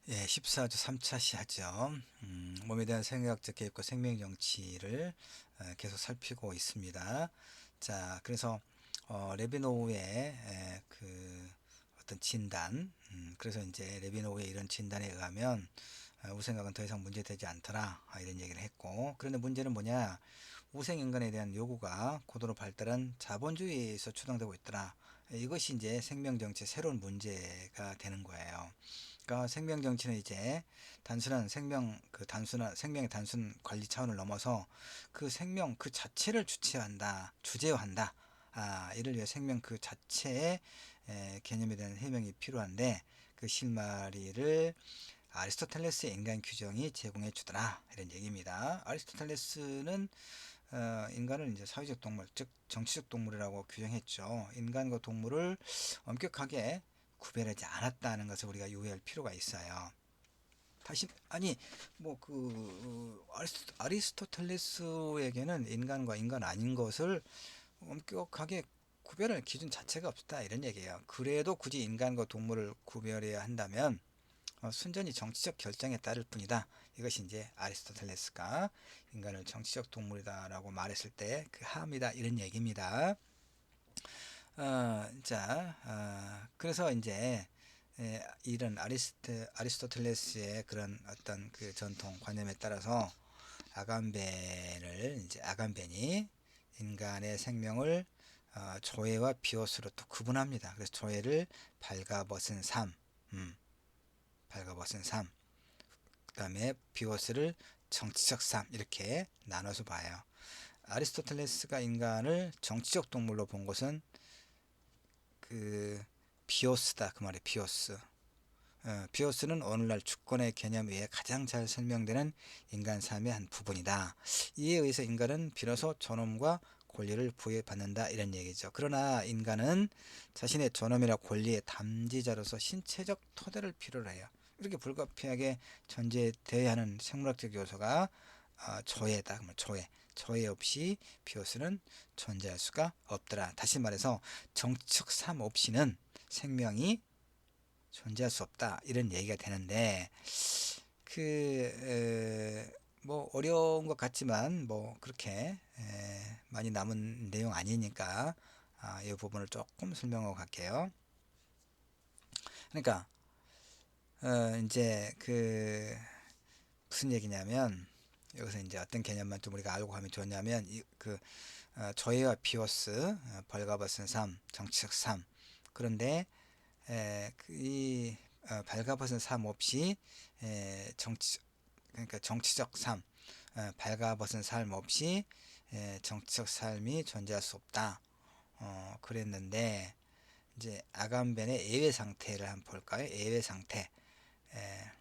예, 14주 3차 시하죠. 몸에 대한 생명학적 개입과 생명 정치를 계속 살피고 있습니다. 자, 그래서 레비노우의 그 어떤 진단, 그래서 이제 레비노우의 이런 진단에 의하면 우생각은 더 이상 문제되지 않더라, 이런 얘기를 했고, 그런데 문제는 뭐냐? 우생인간에 대한 요구가 고도로 발달한 자본주의에서 추동되고 있더라. 이것이 이제 생명 정치의 새로운 문제가 되는 거예요. 그러니까 생명 정치는 이제 단순한 단순한 생명의 단순 관리 차원을 넘어서 그 생명 그 자체를 주제화한다. 이를 위해 생명 그 자체의 개념에 대한 해명이 필요한데, 그 실마리를 아리스토텔레스의 인간 규정이 제공해 주더라, 이런 얘기입니다. 아리스토텔레스는 인간을 이제 사회적 동물, 즉 정치적 동물이라고 규정했죠. 인간과 동물을 엄격하게 구별하지 않았다는 것을 우리가 유의할 필요가 있어요. 다시 아니 뭐 아리스토텔레스에게는 인간과 인간 아닌 것을 엄격하게 구별할 기준 자체가 없다, 이런 얘기예요. 그래도 굳이 인간과 동물을 구별해야 한다면 순전히 정치적 결정에 따를 뿐이다. 이것이 이제 아리스토텔레스가 인간을 정치적 동물이다라고 말했을 때 그 함이다, 이런 얘기입니다. 그래서 이제 이런 아리스토텔레스의 그런 어떤 그 전통 관념에 따라서 아간벤이 인간의 생명을 조회와 비오스로 또 구분합니다. 그래서 조회를 발가벗은 삶, 발가벗은 삶, 그 다음에 비오스를 정치적 삶, 이렇게 나눠서 봐요. 아리스토텔레스가 인간을 정치적 동물로 본 것은 그 비오스다, 그 말이에요. 비오스. 비오스는 오늘날 주권의 개념에 의해 가장 잘 설명되는 인간 삶의 한 부분이다. 이에 의해서 인간은 비로소 존엄과 권리를 부여받는다, 이런 얘기죠. 그러나 인간은 자신의 존엄이나 권리의 담지자로서 신체적 토대를 필요로 해요. 이렇게 불가피하게 존재되어야 하는 생물학적 요소가 조회다. 그러면 조회 없이 비오스는 존재할 수가 없더라. 다시 말해서 정치적 삶 없이는 생명이 존재할 수 없다, 이런 얘기가 되는데, 뭐 어려운 것 같지만 뭐 그렇게 많이 남은 내용 아니니까 이 부분을 조금 설명하고 갈게요. 그러니까 이제 무슨 얘기냐면, 여기서 이제 어떤 개념만 좀 우리가 알고 가면 좋냐면, 조회와 비오스, 벌가벗은 삶, 정치적 삶. 그런데 이 발가벗은 삶 없이 그러니까 정치적 삶, 발가벗은 삶 없이 정치적 삶이 존재할 수 없다. 그랬는데 이제 아간벤의 예외 상태를 한번 볼까요? 예외 상태, 에,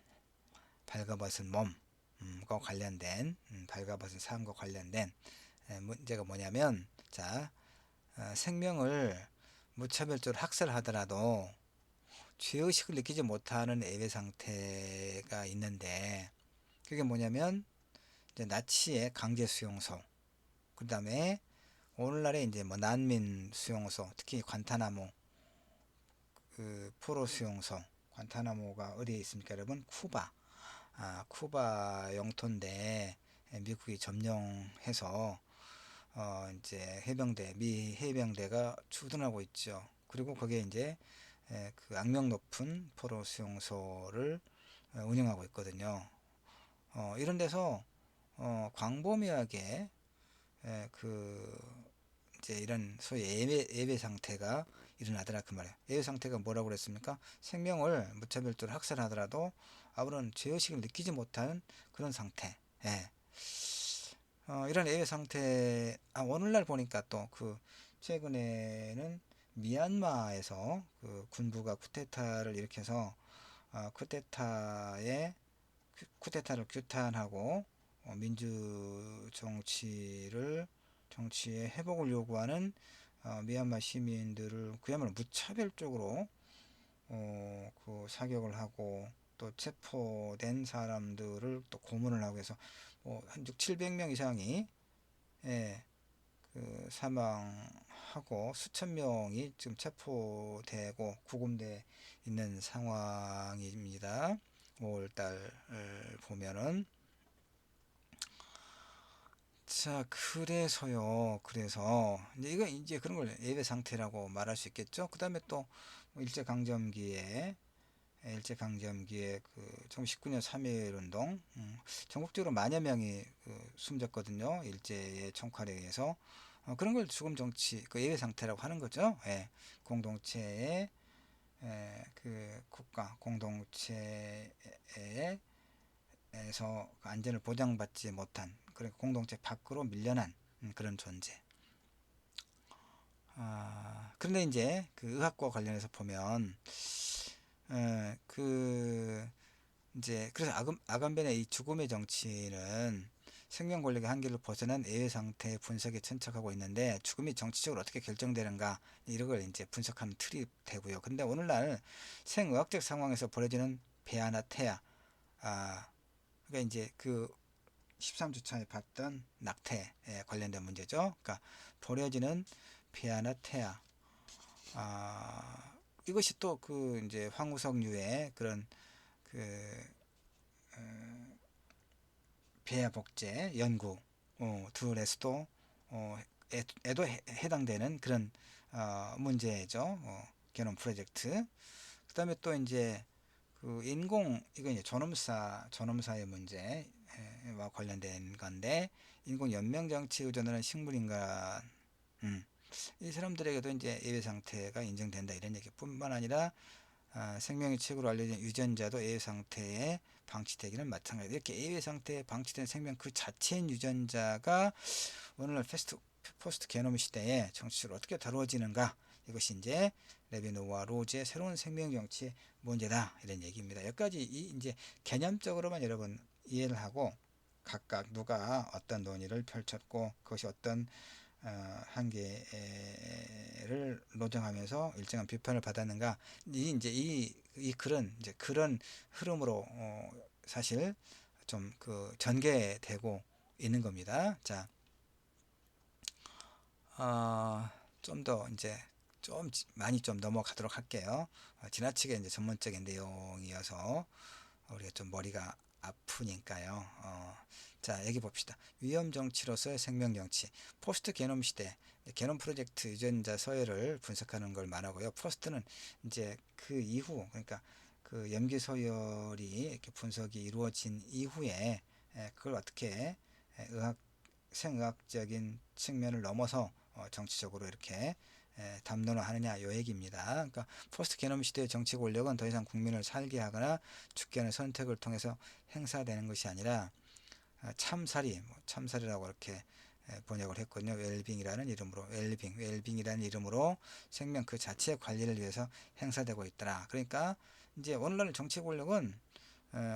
발가벗은 몸과 관련된 발가벗은 삶과 관련된 문제가 뭐냐면, 자, 생명을 무차별적으로 학살하더라도 죄의식을 느끼지 못하는 예외 상태가 있는데, 그게 뭐냐면 이제 나치의 강제 수용소, 그 다음에 오늘날의 이제 뭐 난민 수용소, 특히 관타나모, 그 포로 수용소. 관타나모가 어디에 있습니까, 여러분? 쿠바 영토인데 미국이 점령해서 이제 미 해병대가 주둔하고 있죠. 그리고 거기에 이제 그 악명 높은 포로 수용소를 운영하고 있거든요. 이런 데서 광범위하게 그 이제 이런 소위 예외 상태가 일어나더라, 그 말이에요. 예외 상태가 뭐라고 그랬습니까? 생명을 무차별적으로 학살하더라도 아무런 죄의식을 느끼지 못하는 그런 상태. 예. 이런 예외 상태, 오늘날 보니까 또 최근에는 미얀마에서 그 군부가 쿠데타를 일으켜서 쿠데타를 규탄하고 민주 정치의 회복을 요구하는 미얀마 시민들을 그야말로 무차별적으로 그 사격을 하고, 또 체포된 사람들을 또 고문을 하고 해서 한 6, 700명 이상이 예, 사망하고 수천 명이 지금 체포되고 구금돼 있는 상황입니다. 5월 달을 보면은 자, 그래서요. 그래서 이제 이거 이제 그런 걸 예외 상태라고 말할 수 있겠죠. 그다음에 또 일제강점기에 그 1919년 3.1 운동, 전국적으로 만여 명이 숨졌거든요. 일제의 총칼에 의해서. 그런 걸 죽음 정치, 그 예외 상태라고 하는 거죠. 예. 공동체의 그 국가 공동체에서 그 안전을 보장받지 못한, 그러니까 공동체 밖으로 밀려난 그런 존재. 그런데 이제 그 의학과 관련해서 보면 그 이제 그래서 아간벤의 이 죽음의 정치는 생명 권력의 한계를 벗어난 예외 상태의 분석에 천착하고 있는데, 죽음이 정치적으로 어떻게 결정되는가 이런 걸 이제 분석하는 틀이 되고요. 근데 오늘날 생의학적 상황에서 벌어지는 폐하나 태아, 그러니까 이제 그 13주차에 봤던 낙태에 관련된 문제죠. 그러니까 벌어지는 폐하나 태아, 이것이 또 그 이제 황우석류의 그런 그 폐하 복제 연구 둘에서도 에도 해당되는 그런 문제죠. 개론 프로젝트. 그다음에 또 이제 그 인공, 이거 이제 존엄사의 문제와 관련된 건데, 인공 연명 장치 의존하는 식물인간, 이 사람들에게도 이제 예외 상태가 인정된다 이런 얘기뿐만 아니라 생명의 최고로 알려진 유전자도 예외 상태에 방치되기는 마찬가지다. 이렇게 예외 상태에 방치된 생명 그 자체인 유전자가 오늘날 포스트 게노미 시대에 정치적으로 어떻게 다루어지는가, 이것이 이제 레비노와 로즈의 새로운 생명 정치의 문제다 이런 얘기입니다. 여기까지 이제 개념적으로만 여러분 이해를 하고, 각각 누가 어떤 논의를 펼쳤고 그것이 어떤 한계를 노정하면서 일정한 비판을 받았는가, 이 글은 이제 그런 흐름으로 사실 좀 그 전개되고 있는 겁니다. 자, 좀 더 이제 좀 많이 좀 넘어가도록 할게요. 지나치게 이제 전문적인 내용이어서 우리가 좀 머리가 아프니까요. 자, 여기 봅시다. 위험 정치로서의 생명 정치. 포스트 게놈 시대, 게놈 프로젝트 유전자 서열을 분석하는 걸 말하고요. 포스트는 이제 그 이후, 그러니까 그 염기 서열이 이렇게 분석이 이루어진 이후에 그걸 어떻게 생의학적인 측면을 넘어서 정치적으로 이렇게 담론화하느냐 요 얘기입니다. 그러니까 포스트 게놈 시대의 정치 권력은 더 이상 국민을 살게 하거나 죽게 하는 선택을 통해서 행사되는 것이 아니라 참살이라고 이렇게 번역을 했거든요. 웰빙이라는 이름으로 생명 그 자체의 관리를 위해서 행사되고 있더라. 그러니까 이제 오늘날 정치 권력은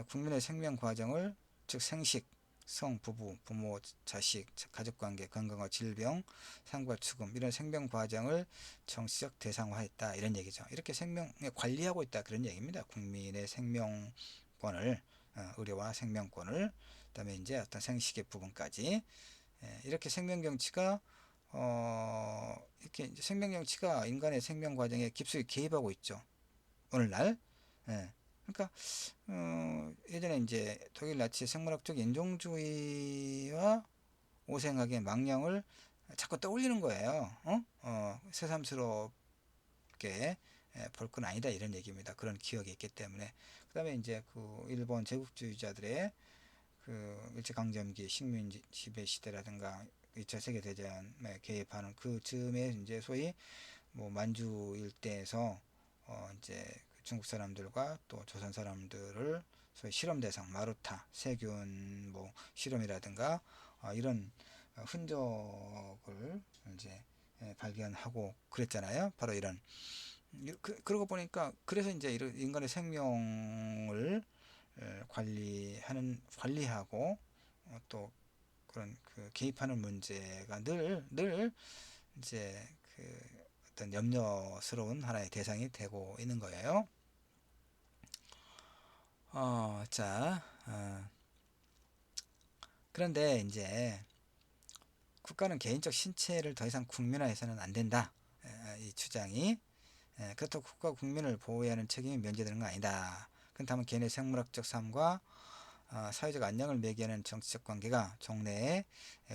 국민의 생명 과정을, 즉 생식, 성, 부모, 자식, 가족관계, 건강과 질병, 상과 죽음 이런 생명 과정을 정치적 대상화했다 이런 얘기죠. 이렇게 생명에 관리하고 있다 그런 얘기입니다. 국민의 생명권을, 의료와 생명권을, 그다음에 이제 어떤 생식의 부분까지 이렇게 생명 정치가 이렇게 이제 생명 정치가 인간의 생명 과정에 깊숙이 개입하고 있죠. 오늘날. 예. 그러니까 예전에 이제 독일 나치 생물학적 인종주의와 오생학의 망령을 자꾸 떠올리는 거예요. 새삼스럽게 볼 건 아니다 이런 얘기입니다. 그런 기억이 있기 때문에. 그다음에 이제 그 일본 제국주의자들의 그 일제강점기 식민 지배 시대라든가 2차 세계대전에 개입하는 그 즈음에 이제 소위 뭐 만주 일대에서 이제 중국 사람들과 또 조선 사람들을 소위 실험 대상 마루타 세균 뭐 실험이라든가 이런 흔적을 이제 발견하고 그랬잖아요. 바로 이런 그러고 보니까 그래서 이제 이런 인간의 생명을 관리하고 또 그런 그 개입하는 문제가 늘 이제 그 어떤 염려스러운 하나의 대상이 되고 있는 거예요. 자, 그런데 이제 국가는 개인적 신체를 더 이상 국민화해서는 안 된다. 이 주장이. 그렇다고 국가 국민을 보호해야 하는 책임이 면제되는 건 아니다. 그렇다면 개인의 생물학적 삶과 사회적 안녕을 매개하는 정치적 관계가 종래의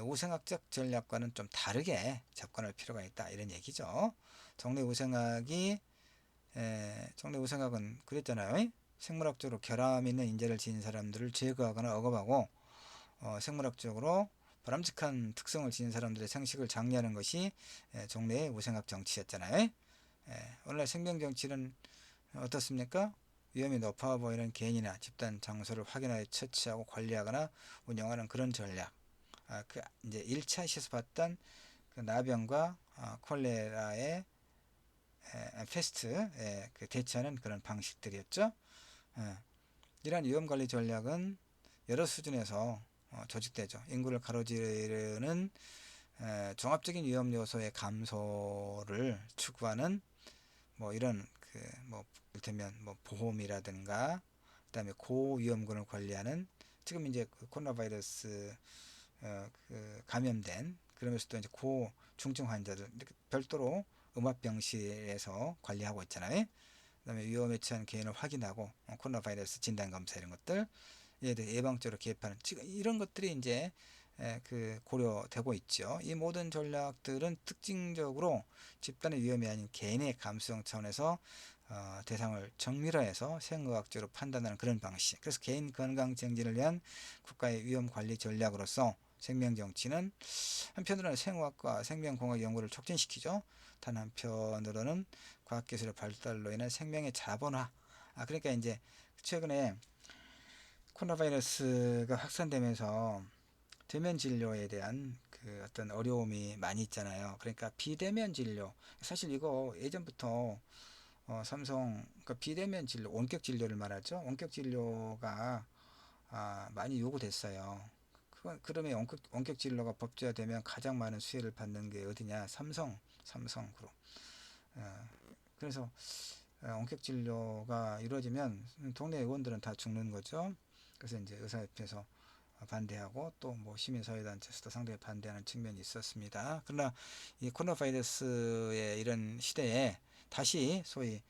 우생학적 전략과는 좀 다르게 접근할 필요가 있다, 이런 얘기죠. 종래 우생학이 종래 우생학은 그랬잖아요. 생물학적으로 결함 있는 인재를 지닌 사람들을 제거하거나 억압하고 생물학적으로 바람직한 특성을 지닌 사람들의 생식을 장려하는 것이 종래의 우생학 정치였잖아요. 오늘날 생명 정치는 어떻습니까? 위험이 높아 보이는 개인이나 집단 장소를 확인하여 처치하고 관리하거나 운영하는 그런 전략. 그 이제 1차시에서 봤던 그 나병과 콜레라의 패스트 그 대처하는 그런 방식들이었죠. 이러한 위험관리 전략은 여러 수준에서 조직되죠. 인구를 가로지르는 종합적인 위험 요소의 감소를 추구하는 뭐 이런 뭐 이를테면 뭐 보험이라든가 그다음에 고위험군을 관리하는, 지금 이제 그 코로나 바이러스 그 감염된 그러면서도 이제 고중증 환자들 별도로 음압병실에서 관리하고 있잖아요. 그다음에 위험에 처한 개인을 확인하고 코로나 바이러스 진단 검사 이런 것들 얘들 예방적으로 개입하는, 지금 이런 것들이 이제 그 고려되고 있죠. 이 모든 전략들은 특징적으로 집단의 위험이 아닌 개인의 감수성 차원에서 대상을 정밀화해서 생물학적으로 판단하는 그런 방식. 그래서 개인 건강 증진을 위한 국가의 위험 관리 전략으로서 생명정치는 한편으로는 생화학과 생명공학 연구를 촉진시키죠. 단 한편으로는 과학기술의 발달로 인한 생명의 자본화. 그러니까 이제 최근에 코로나 바이러스가 확산되면서 대면 진료에 대한 그 어떤 어려움이 많이 있잖아요. 그러니까 비대면 진료. 사실 이거 예전부터 삼성 그러니까 비대면 진료, 원격 진료를 말하죠. 원격 진료가 많이 요구됐어요. 그러면 원격 진료가 법제화되면 가장 많은 수혜를 받는 게 어디냐? 삼성그룹. 그래서 원격 진료가 이루어지면 동네 의원들은 다 죽는 거죠. 그래서 이제 의사협회에서 반대하고 또 뭐 시민사회단체에서도 상당히 반대하는 측면이 있었습니다. 그러나 이 코로나 바이러스의 이런 시대에 다시 소위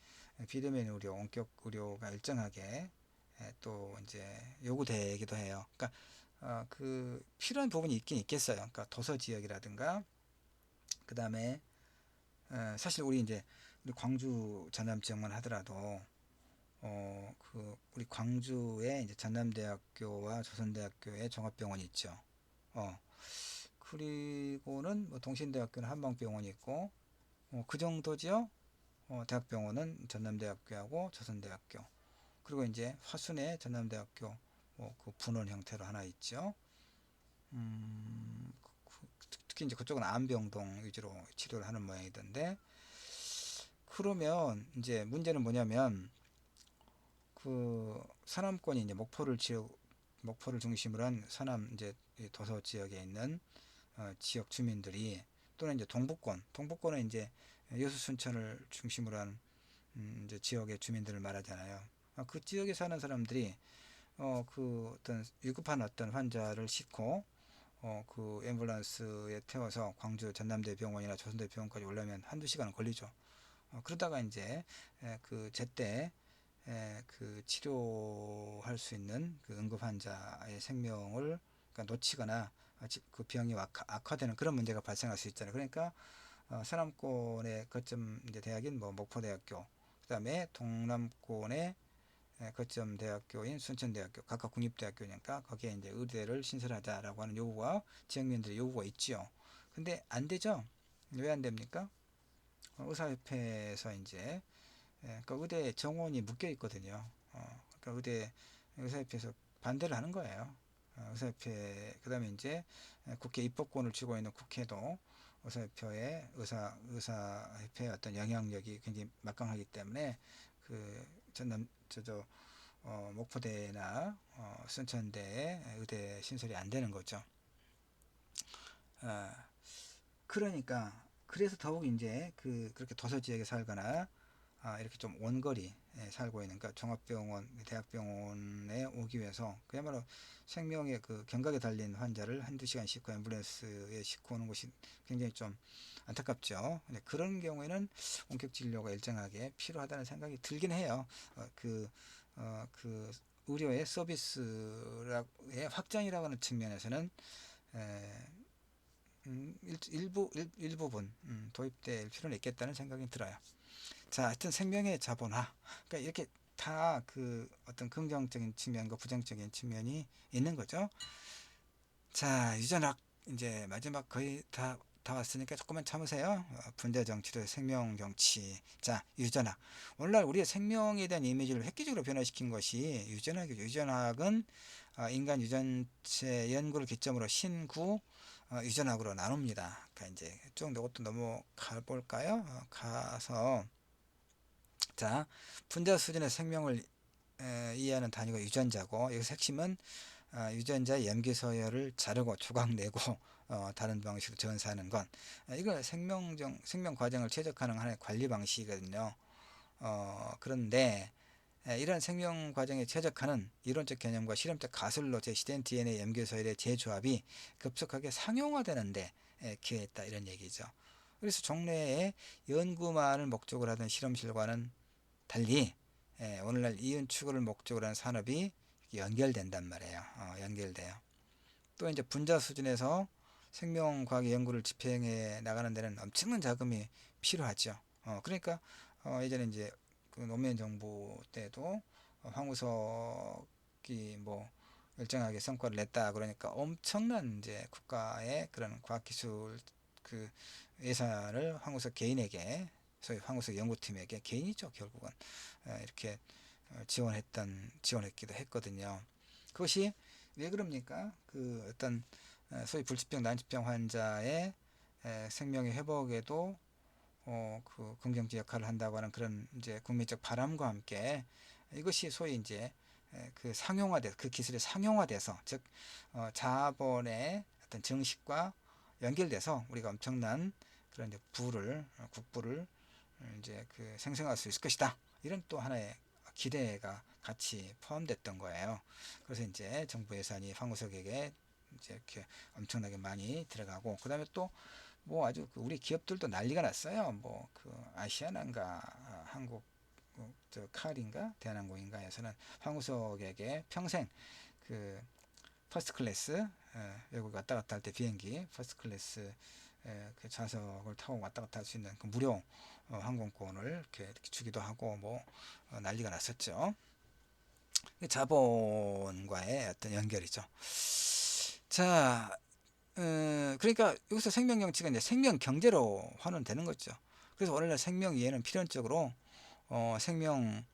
비대면 의료, 원격 의료가 일정하게 또 이제 요구되기도 해요. 그러니까 그 필요한 부분이 있긴 있겠어요. 그러니까 도서 지역이라든가 그 다음에 사실 우리 이제 우리 광주 전남 지역만 하더라도 그 우리 광주에 이제 전남대학교와 조선대학교의 종합병원이 있죠. 그리고는 뭐 동신대학교는 한방병원이 있고 그 정도죠. 대학병원은 전남대학교하고 조선대학교, 그리고 이제 화순에 전남대학교 그 분원 형태로 하나 있죠. 특히 이제 그쪽은 안병동 위주로 치료를 하는 모양이던데, 그러면 이제 문제는 뭐냐면 그 서남권이 이제 목포를 중심으로 한 서남 이제 도서 지역에 있는 지역 주민들이, 또는 이제 동북권은 이제 여수 순천을 중심으로 한 이제 지역의 주민들을 말하잖아요. 그 지역에 사는 사람들이 그 어떤 위급한 어떤 환자를 싣고 그 앰뷸런스에 태워서 광주 전남대병원이나 조선대병원까지 오려면 한두 시간 걸리죠. 그러다가 이제 그 제때 그 치료할 수 있는 그 응급 환자의 생명을 그러니까 놓치거나 그 병이 악화되는 그런 문제가 발생할 수 있잖아요. 그러니까 서남권의 거점 이제 대학인 뭐 목포대학교, 그다음에 동남권의 거점 대학교인 순천대학교, 각각 국립대학교니까 거기에 이제 의대를 신설하자라고 하는 요구가 지역민들의 요구가 있지요. 근데 안 되죠. 왜 안 됩니까? 의사협회에서 이제 그러니까 의대 정원이 묶여 있거든요. 그러니까 의사협회에서 반대를 하는 거예요. 의사협회 그다음에 이제 국회 입법권을 쥐고 있는 국회도 의사협회의 어떤 영향력이 굉장히 막강하기 때문에 그 전남 목포대나 순천대에 의대 신설이 안 되는 거죠. 그러니까 그래서 더욱 이제 그렇게 도서 지역에 살거나 이렇게 좀 원거리 살고 있는, 그러니까 종합병원, 대학병원에 오기 위해서 그야말로 생명의 그 경각에 달린 환자를 한두 시간 싣고 앰뷸런스에 싣고 오는 것이 굉장히 좀 안타깝죠. 그런 경우에는 원격 진료가 일정하게 필요하다는 생각이 들긴 해요. 그 의료의 서비스의 확장이라고 하는 측면에서는 에, 일부분 도입될 필요는 있겠다는 생각이 들어요. 자, 하여튼 생명의 자본화. 그러니까 이렇게 다 그 어떤 긍정적인 측면과 부정적인 측면이 있는 거죠. 자, 유전학 이제 마지막 거의 다 왔으니까 조금만 참으세요. 분자 정치도 생명 정치. 자, 유전학. 오늘날 우리의 생명에 대한 이미지를 획기적으로 변화시킨 것이 유전학이죠. 유전학은 인간 유전체 연구를 기점으로 신구 유전학으로 나눕니다. 그러니까 이제 쭉 이것도 넘어가 볼까요? 가서 자, 분자 수준의 생명을 이해하는 단위가 유전자고 여기서 핵심은 유전자의 염기 서열을 자르고 조각내고 다른 방식으로 전사하는 건 이거 생명 과정을 최적화하는 하나의 관리 방식이거든요. 그런데 이런 생명 과정의 최적화는 이론적 개념과 실험적 가설로 제시된 DNA 염기 서열의 재조합이 급속하게 상용화되는데 기여했다 이런 얘기죠. 그래서 종래에 연구만을 목적으로 하던 실험실과는 달리 오늘날 이윤 추구를 목적으로 하는 산업이 연결된단 말이에요. 연결돼요. 또 이제 분자 수준에서 생명과학 연구를 집행해 나가는 데는 엄청난 자금이 필요하죠. 그러니까 예전에 이제 그 노무현 정부 때도 황우석이 뭐 일정하게 성과를 냈다 그러니까 엄청난 이제 국가의 그런 과학기술 그 예산을 황우석 개인에게 소위 황우석 연구팀에게 개인이죠 결국은 이렇게 지원했기도 했거든요. 그것이 왜 그럽니까? 그 어떤 소위 불치병, 난치병 환자의 생명의 회복에도 그 긍정적 역할을 한다고 하는 그런 이제 국민적 바람과 함께 이것이 소위 이제 그 상용화돼 그 기술이 상용화돼서 즉 자본의 어떤 정식과 연결돼서 우리가 엄청난 그런 이제 국부를 이제 그 생성할 수 있을 것이다. 이런 또 하나의 기대가 같이 포함됐던 거예요. 그래서 이제 정부 예산이 황우석에게 이제 이렇게 엄청나게 많이 들어가고 그다음에 또 뭐 아주 그 우리 기업들도 난리가 났어요. 뭐 그 아시아나인가 한국 저 칼인가 대한항공인가에서는 황우석에게 평생 그 퍼스트 클래스 외국 왔다 갔다 할 때 비행기 퍼스트 클래스 그 좌석을 타고 왔다 갔다 할 수 있는 그 무료 항공권을 이렇게 주기도 하고 뭐 난리가 났었죠. 자본과의 어떤 연결이죠. 자, 그러니까 여기서 생명 정치가 이제 생명 경제로 환원되는 거죠. 그래서 오늘날 생명 이해는 필연적으로 생명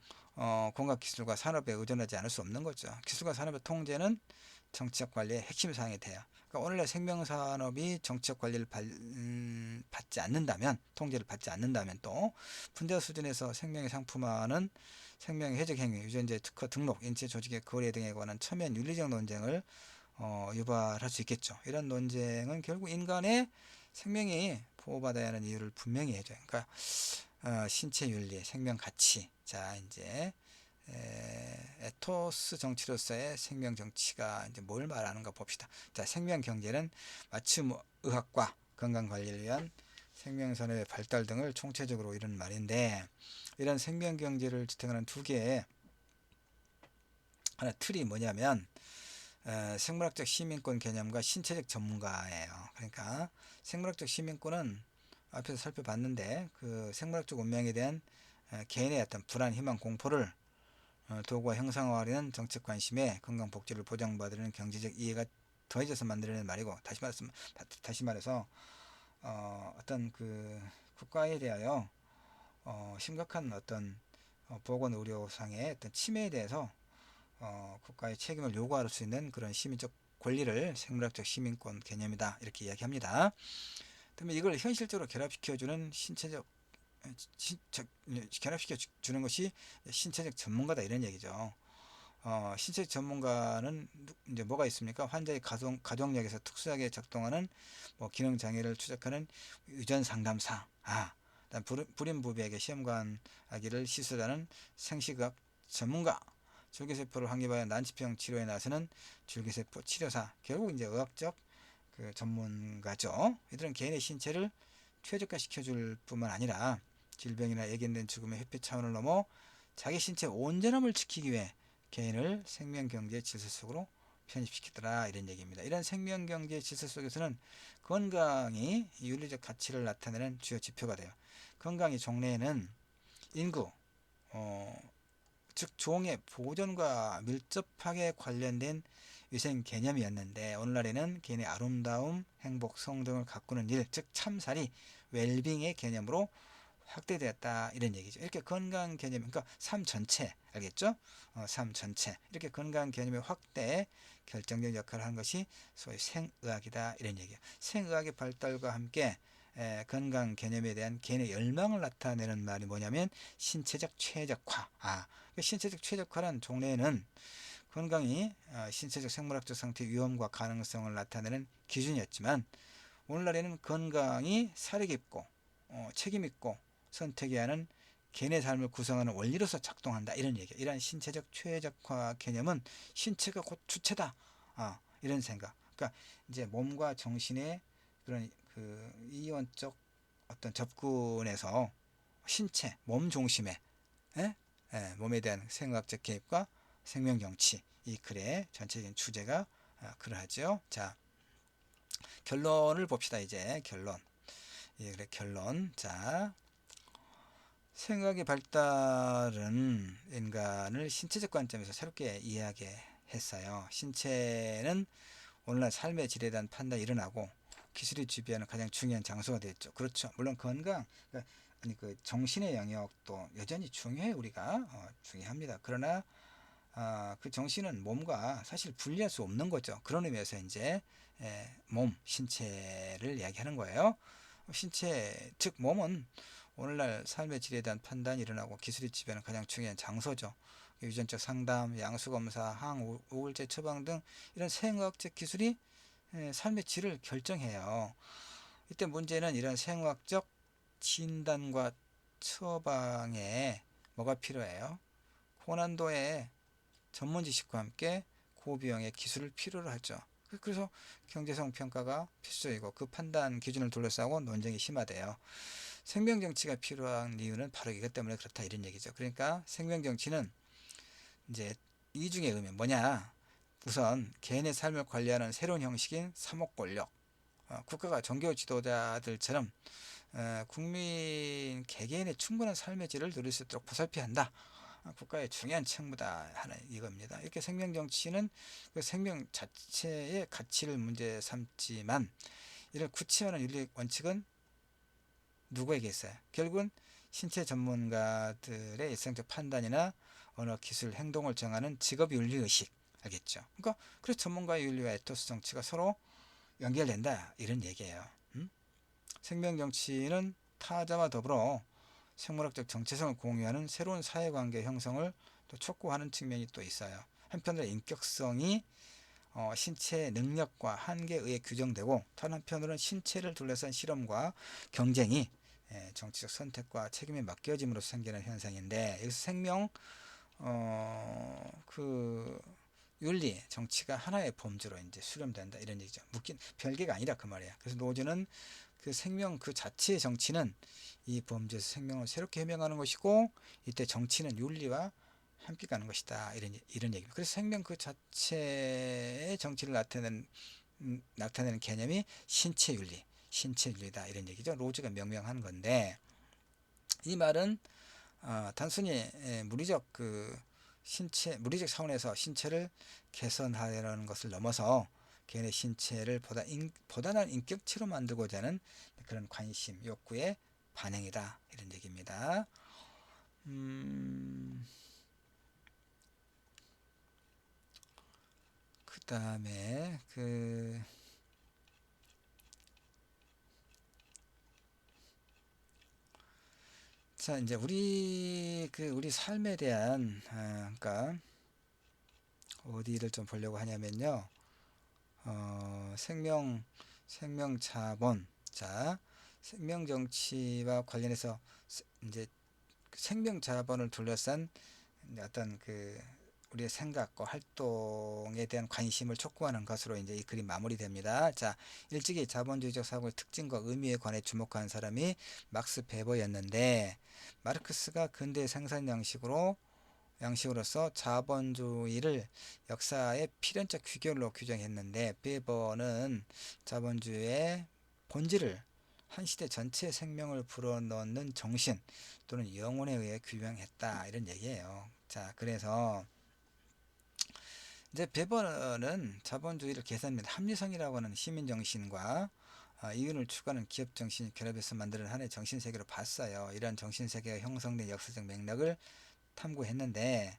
공학 기술과 산업에 의존하지 않을 수 없는 거죠. 기술과 산업의 통제는 정치적 관리의 핵심 사항이 돼요. 그러니까 오늘날 생명 산업이 정치적 관리를 받지 않는다면, 통제를 받지 않는다면 또 분자 수준에서 생명의 상품화는 생명의 해적 행위, 유전자의 특허 등록, 인체 조직의 거래 등에 관한 첨예한 윤리적 논쟁을 유발할 수 있겠죠. 이런 논쟁은 결국 인간의 생명이 보호받아야 하는 이유를 분명히 해줘요. 그러니까 신체 윤리, 생명 가치. 자, 이제 에토스 정치로서의 생명 정치가 이제 뭘 말하는가 봅시다. 자, 생명 경제는 맞춤 의학과 건강 관리를 위한 생명 산업의 발달 등을 총체적으로 이런 말인데 이런 생명 경제를 지탱하는 두 개의 하나 틀이 뭐냐면 생물학적 시민권 개념과 신체적 전문가예요. 그러니까 생물학적 시민권은 앞에서 살펴봤는데 그 생물학적 운명에 대한 개인의 어떤 불안, 희망, 공포를 도구와 형상화하려는 정책 관심에 건강 복지를 보장받으려는 경제적 이해가 더해져서 만들어낸 말이고 다시 말해서 어떤 그 국가에 대하여 심각한 어떤 보건 의료상의 어떤 침해에 대해서 국가의 책임을 요구할 수 있는 그런 시민적 권리를 생물학적 시민권 개념이다 이렇게 이야기합니다. 그러면 이걸 현실적으로 결합시켜주는 결합시켜 주는 것이 신체적 전문가다 이런 얘기죠. 신체적 전문가는 이제 뭐가 있습니까? 환자의 가족력에서 특수하게 작동하는 뭐 기능 장애를 추적하는 유전 상담사, 불임부비에게 시험관하기를 시술하는 생식의학 전문가, 줄기세포를 확립하여 난치병 치료에 나서는 줄기세포 치료사, 결국 이제 의학적 그 전문가죠. 이들은 개인의 신체를 최적화시켜줄 뿐만 아니라 질병이나 예견된 죽음의 회피 차원을 넘어 자기 신체 온전함을 지키기 위해 개인을 생명경제 질서 속으로 편입시키더라 이런 얘기입니다. 이런 생명경제 질서 속에서는 건강이 윤리적 가치를 나타내는 주요 지표가 돼요. 건강이 종래에는 인구, 즉 종의 보존과 밀접하게 관련된 위생 개념이었는데 오늘날에는 개인의 아름다움, 행복, 성등을 가꾸는 일, 즉 참살이 웰빙의 개념으로 확대되었다 이런 얘기죠. 이렇게 건강 개념, 그러니까 삶 전체 알겠죠? 삶 전체 이렇게 건강 개념의 확대에 결정적 역할을 한 것이 소위 생의학이다 이런 얘기예요. 생의학의 발달과 함께 건강 개념에 대한 개인의 열망을 나타내는 말이 뭐냐면 신체적 최적화. 신체적 최적화란 종래에는 건강이 신체적 생물학적 상태의 위험과 가능성을 나타내는 기준이었지만 오늘날에는 건강이 사려 깊고 책임 있고 선택해야 하는 개인의 삶을 구성하는 원리로서 작동한다 이런 얘기예요. 이러한 신체적 최적화 개념은 신체가 곧 주체다 이런 생각. 그러니까 이제 몸과 정신의 그런 그 이원적 어떤 접근에서 신체, 몸 중심의 몸에 대한 생각적 개입과 생명 정치 이 글의 전체적인 주제가 그러하죠. 자, 결론을 봅시다. 이제 결론. 그래 결론. 자, 생각의 발달은 인간을 신체적 관점에서 새롭게 이해하게 했어요. 신체는 오늘날 삶의 질에 대한 판단이 일어나고 기술이 지배하는 가장 중요한 장소가 됐죠. 그렇죠. 물론 건강, 아니 그 정신의 영역도 여전히 중요해 우리가 중요합니다. 그러나 그 정신은 몸과 사실 분리할 수 없는 거죠. 그런 의미에서 이제 몸, 신체를 이야기하는 거예요. 신체, 즉 몸은 오늘날 삶의 질에 대한 판단이 일어나고 기술이 지배하는 가장 중요한 장소죠. 유전적 상담, 양수검사, 항우울제 처방 등 이런 생화학적 기술이 삶의 질을 결정해요. 이때 문제는 이런 생화학적 진단과 처방에 뭐가 필요해요? 고난도의 전문 지식과 함께 고비용의 기술을 필요로 하죠. 그래서 경제성 평가가 필수적이고 그 판단 기준을 둘러싸고 논쟁이 심화돼요. 생명정치가 필요한 이유는 바로 이것 때문에 그렇다 이런 얘기죠. 그러니까 생명정치는 이제 이중의 의미 뭐냐? 우선 개인의 삶을 관리하는 새로운 형식인 사목권력, 국가가 종교 지도자들처럼 국민 개개인의 충분한 삶의 질을 누릴 수 있도록 보살펴야 한다. 국가의 중요한 책무다 하는 이겁니다. 이렇게 생명정치는 그 생명 자체의 가치를 문제 삼지만 이를 구체화하는 윤리 원칙은 누구에게 있어요? 결국은 신체 전문가들의 일상적 판단이나 언어, 기술, 행동을 정하는 직업 윤리의식 알겠죠? 그러니까 그래서 전문가의 윤리와 에토스 정치가 서로 연결된다 이런 얘기예요. 생명정치는 타자와 더불어 생물학적 정체성을 공유하는 새로운 사회관계 형성을 또 촉구하는 측면이 또 있어요. 한편으로 인격성이 신체의 능력과 한계에 의해 규정되고 다른 한편으로는 신체를 둘러싼 실험과 경쟁이 정치적 선택과 책임에 맡겨짐으로써 생기는 현상인데 여기서 생명 그 윤리 정치가 하나의 범주로 이제 수렴된다 이런 얘기죠. 묶인 별개가 아니라 그 말이야. 그래서 노조는 그 생명 그 자체의 정치는 이 범주에서 생명을 새롭게 해명하는 것이고 이때 정치는 윤리와 함께 가는 것이다 이런 얘기입니다. 그래서 생명 그 자체의 정치를 나타내는 개념이 신체윤리다 이런 얘기죠. 로즈가 명명한 건데 이 말은 단순히 물리적 물리적 차원에서 신체를 개선하려는 것을 넘어서 개인의 신체를 보다 나은 인격체로 만들고자 하는 그런 관심, 욕구의 반영이다 이런 얘기입니다. 그 다음에 자 이제 우리 삶에 대한 그러니까 어디를 좀 보려고 하냐면요. 생명 자본. 자, 생명 정치와 관련해서 이제 생명 자본을 둘러싼 어떤 우리의 생각과 활동에 대한 관심을 촉구하는 것으로 이제 이 글이 마무리됩니다. 자, 일찍이 자본주의적 사고의 특징과 의미에 관해 주목한 사람이 막스 베버였는데, 마르크스가 근대 생산 양식으로서 자본주의를 역사의 필연적 규결로 규정했는데, 베버는 자본주의의 본질을 한 시대 전체의 생명을 불어넣는 정신 또는 영혼에 의해 규명했다, 이런 얘기예요. 자, 그래서 이제 베버는 자본주의를 계산및 합리성이라고 하는 시민정신과 이윤을 추구하는 기업정신이 결합해서 만드는 하나의 정신세계로 봤어요. 이러한 정신세계가 형성된 역사적 맥락을 탐구했는데,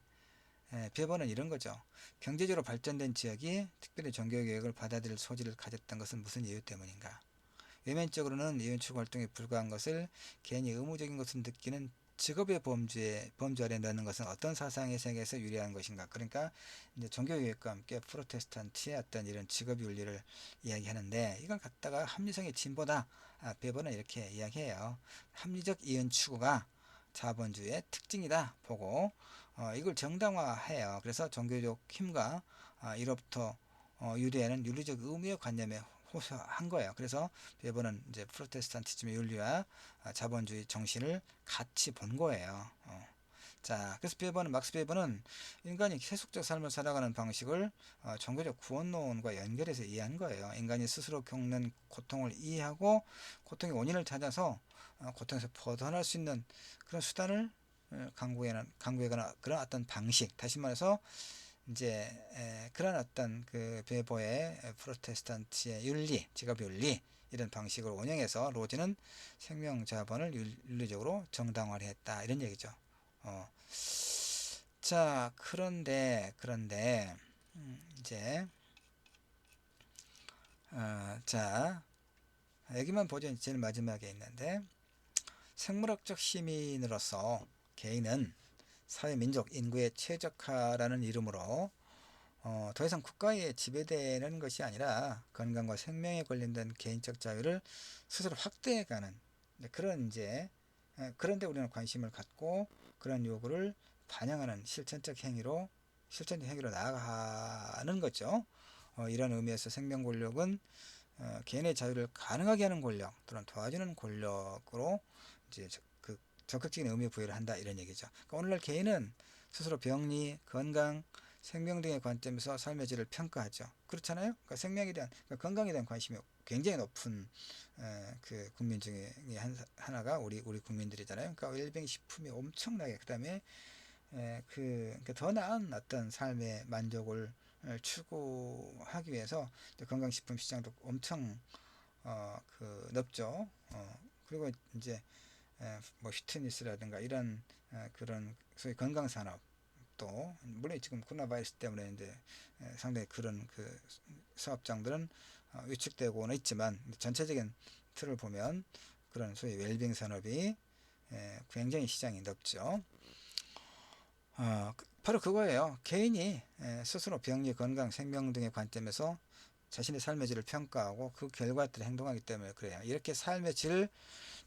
베버는 이런 거죠. 경제적으로 발전된 지역이 특별히 종교개혁을 받아들일 소지를 가졌던 것은 무슨 이유 때문인가? 외면적으로는 이윤 추구 활동에 불과한 것을 개인이 의무적인 것을 느끼는 직업의 범주 아래 넣는 것은 어떤 사상의 세계에서 유리한 것인가? 그러니까 이제 종교개혁과 함께 프로테스탄트의 어떤 이런 직업 윤리를 이야기하는데, 이걸 갖다가 합리성의 진보다. 베버는 이렇게 이야기해요. 합리적 이윤 추구가 자본주의의 특징이다 보고 이걸 정당화해요. 그래서 종교적 힘과 이로부터 유래하는 윤리적 의무의 관념에 호소한 거예요. 그래서 베버는 이제 프로테스탄티즘의 윤리와 자본주의 정신을 같이 본 거예요. 자, 그래서 막스 베버는 인간이 세속적 삶을 살아가는 방식을 종교적 구원론과 연결해서 이해한 거예요. 인간이 스스로 겪는 고통을 이해하고 고통의 원인을 찾아서 고통에서 벗어날 수 있는 그런 수단을 강구해가는 그런 어떤 방식, 다시 말해서 이제 그런 어떤 그 베버의 프로테스탄트의 윤리, 직업 윤리 이런 방식을 운영해서 로즈는 생명 자본을 윤리적으로 정당화를 했다, 이런 얘기죠. 자, 그런데 이제 자, 여기만 보죠. 제일 마지막에 있는데, 생물학적 시민으로서 개인은 사회 민족 인구의 최적화라는 이름으로 더 이상 국가에 지배되는 것이 아니라 건강과 생명에 관련된 개인적 자유를 스스로 확대해가는 그런 이제 그런데 우리는 관심을 갖고 그런 요구를 반영하는 실천적 행위로 나아가는 거죠. 이런 의미에서 생명 권력은 개인의 자유를 가능하게 하는 권력 또는 도와주는 권력으로 이제 그 적극적인 의미 부여를 한다, 이런 얘기죠. 그러니까 오늘날 개인은 스스로 병리, 건강, 생명 등의 관점에서 삶의 질을 평가하죠. 그렇잖아요. 그러니까 생명에 대한, 그러니까 건강에 대한 관심이 굉장히 높은 그 국민 중에 하나가 우리 국민들이잖아요. 그러니까 웰빙 식품이 엄청나게, 그다음에 그러니까 더 나은 어떤 삶의 만족을 추구하기 위해서 건강식품 시장도 엄청 그 넓죠. 그리고 이제 뭐 피트니스라든가 이런 그런 소위 건강 산업도 물론 지금 코로나 바이러스 때문에 이제 상당히 그런 그 사업장들은 위축되고는 있지만, 전체적인 틀을 보면 그런 소위 웰빙 산업이 굉장히 시장이 넓죠. 바로 그거예요. 개인이 스스로 병리, 건강, 생명 등의 관점에서 자신의 삶의 질을 평가하고 그 결과에 따라 행동하기 때문에 그래요. 이렇게 삶의 질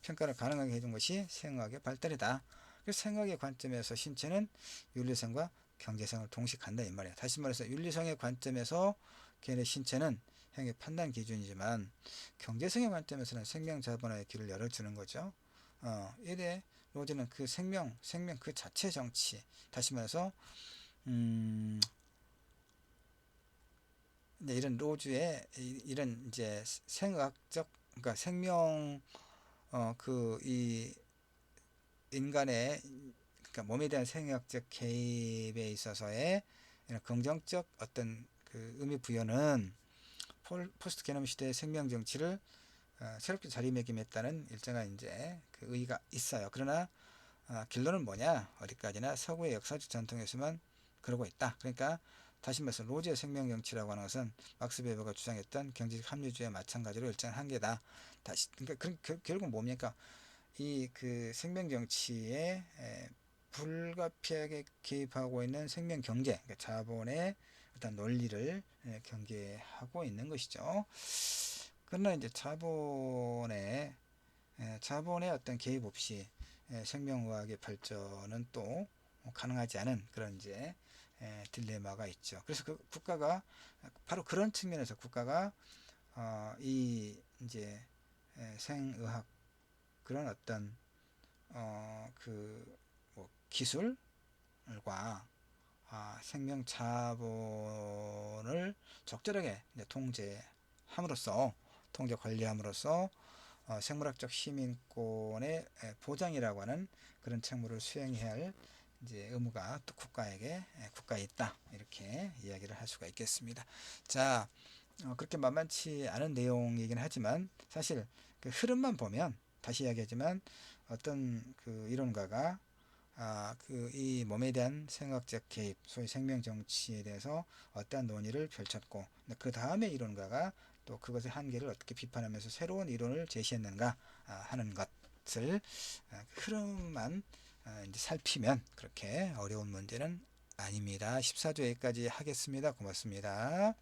평가를 가능하게 해준 것이 생학의 발달이다. 그래서 생학의 관점에서 신체는 윤리성과 경제성을 동시에 간다, 이 말이에요. 다시 말해서 윤리성의 관점에서 개인의 신체는 행위 판단 기준이지만 경제성의 관점에서는 생명 자본화의 길을 열어주는 거죠. 이래 로즈는 그 생명 그 자체 정치, 다시 말해서 이제 이런 로즈의 이런 이제 생학적, 그러니까 생명 그 이 인간의, 그러니까 몸에 대한 생학적 개입에 있어서의 이런 긍정적 어떤 그 의미 부여는 포스트 게놈 시대의 생명 정치를 새롭게 자리매김했다는 일정한 이제 그 의의가 있어요. 그러나 결론은 뭐냐? 어디까지나 서구의 역사적 전통에서만 그러고 있다. 그러니까 다시 말해서 로즈의 생명 정치라고 하는 것은 막스 베버가 주장했던 경제적 합리주의와 마찬가지로 일정한 한계다. 다시 그러니까 결국 뭡니까? 이 그 생명 정치에 불가피하게 개입하고 있는 생명 경제, 그러니까 자본의 어떤 논리를 경계하고 있는 것이죠. 그러나 이제 자본의 어떤 개입 없이 생명의학의 발전은 또 가능하지 않은 그런 이제 딜레마가 있죠. 그래서 그 국가가 바로 그런 측면에서 국가가 이 이제 생의학 그런 어떤 그뭐 기술과 생명 자본을 적절하게 이제 통제 관리함으로써 생물학적 시민권의 보장이라고 하는 그런 책무를 수행해야 할 이제 의무가 또 국가에 있다, 이렇게 이야기를 할 수가 있겠습니다. 자, 그렇게 만만치 않은 내용이긴 하지만 사실 그 흐름만 보면, 다시 이야기하지만, 어떤 그 이론가가 그 이 몸에 대한 생학적 개입, 소위 생명 정치에 대해서 어떠한 논의를 펼쳤고, 그 다음에 이론가가 또 그것의 한계를 어떻게 비판하면서 새로운 이론을 제시했는가 하는 것을 그 흐름만 이제 살피면 그렇게 어려운 문제는 아닙니다. 14조 여기까지 하겠습니다. 고맙습니다.